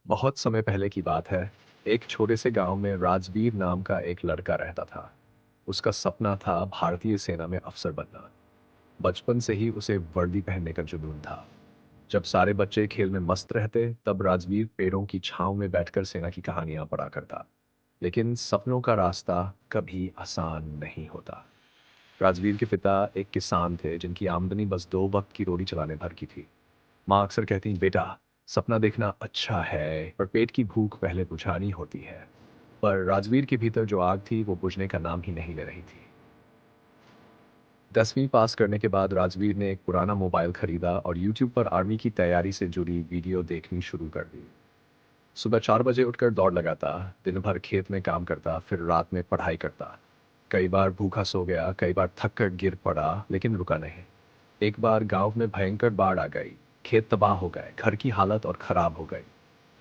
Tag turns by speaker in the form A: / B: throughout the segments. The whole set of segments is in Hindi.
A: बहुत समय पहले की बात है। एक छोटे से गांव में राजवीर नाम का एक लड़का रहता था। उसका सपना था भारतीय सेना में अफसर बनना। बचपन से ही उसे वर्दी पहनने का जुनून था। जब सारे बच्चे खेल में मस्त रहते, तब राजवीर पेड़ों की छांव में बैठकर सेना की कहानियां पढ़ा करता। लेकिन सपनों का रास्ता कभी आसान नहीं होता। राजवीर के पिता एक किसान थे, जिनकी आमदनी बस 2 वक्त की रोटी चलाने भर की थी। माँ अक्सर कहती, बेटा, सपना देखना अच्छा है, पर पेट की भूख पहले बुझानी होती है। पर राजवीर के भीतर जो आग थी, वो बुझने का नाम ही नहीं ले रही थी। 10वीं पास करने के बाद राजवीर ने एक पुराना मोबाइल खरीदा और यूट्यूब पर आर्मी की तैयारी से जुड़ी वीडियो देखनी शुरू कर दी। सुबह 4 बजे उठकर दौड़ लगाता, दिन भर खेत में काम करता, फिर रात में पढ़ाई करता। कई बार भूखा सो गया, कई बार थक कर गिर पड़ा, लेकिन रुका नहीं। एक बार गांव में भयंकर बाढ़ आ गई। खेत तबाह हो गए, घर की हालत और खराब हो गई।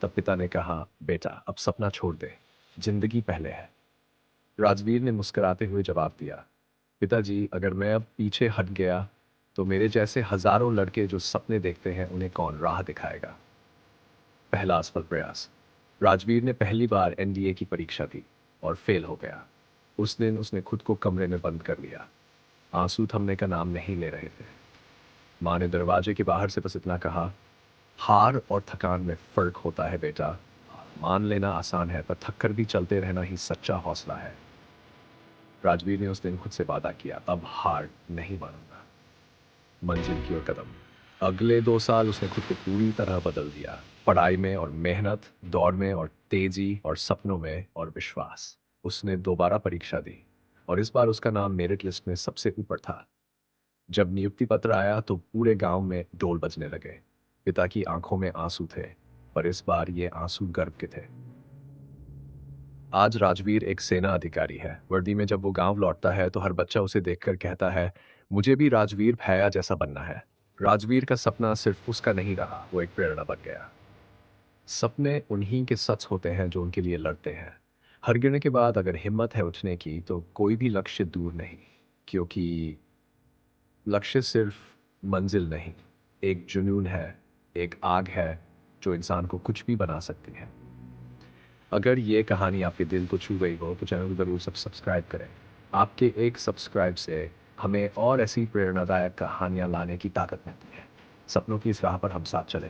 A: तब पिता ने कहा, बेटा, अब सपना छोड़ दे, जिंदगी पहले है। राजवीर ने मुस्कुराते हुए जवाब दिया, पिताजी, अगर मैं अब पीछे हट गया तो मेरे जैसे हजारों लड़के जो सपने देखते हैं, उन्हें कौन राह दिखाएगा। पहला असफल प्रयास। राजवीर ने पहली बार एनडीए की परीक्षा दी और फेल हो गया। उस दिन उसने खुद को कमरे में बंद कर लिया। आंसू थमने का नाम नहीं ले रहे थे। माँ ने दरवाजे के बाहर से बस इतना कहा, हार और थकान में फर्क होता है बेटा। मान लेना आसान है, पर थककर भी चलते रहना ही सच्चा हौसला है। राजवीर ने उस दिन खुद से वादा किया, अब हार नहीं मानूंगा। मंजिल की ओर कदम। अगले 2 साल उसने खुद को पूरी तरह बदल दिया। पढ़ाई में और मेहनत, दौड़ में और तेजी, और सपनों में और विश्वास। उसने दोबारा परीक्षा दी और इस बार उसका नाम मेरिट लिस्ट में सबसे ऊपर था। जब नियुक्ति पत्र आया तो पूरे गांव में ढोल बजने लगे। पिता की आंखों में आंसू थे, पर इस बार ये आंसू गर्व के थे। आज राजवीर एक सेना अधिकारी है। वर्दी में जब वो गांव लौटता है तो हर बच्चा उसे देखकर कहता है, मुझे भी राजवीर भैया जैसा बनना है। राजवीर का सपना सिर्फ उसका नहीं रहा, वो एक प्रेरणा बन गया। सपने उन्हीं के सच होते हैं जो उनके लिए लड़ते हैं। हर गिरने के बाद अगर हिम्मत है उठने की, तो कोई भी लक्ष्य दूर नहीं। क्योंकि लक्ष्य सिर्फ मंजिल नहीं, एक जुनून है, एक आग है जो इंसान को कुछ भी बना सकती है। अगर ये कहानी आपके दिल को छू गई हो तो चैनल को ज़रूर सब्सक्राइब करें। आपके एक सब्सक्राइब से हमें और ऐसी प्रेरणादायक कहानियाँ लाने की ताकत मिलती है। सपनों की इस राह पर हम साथ चलें।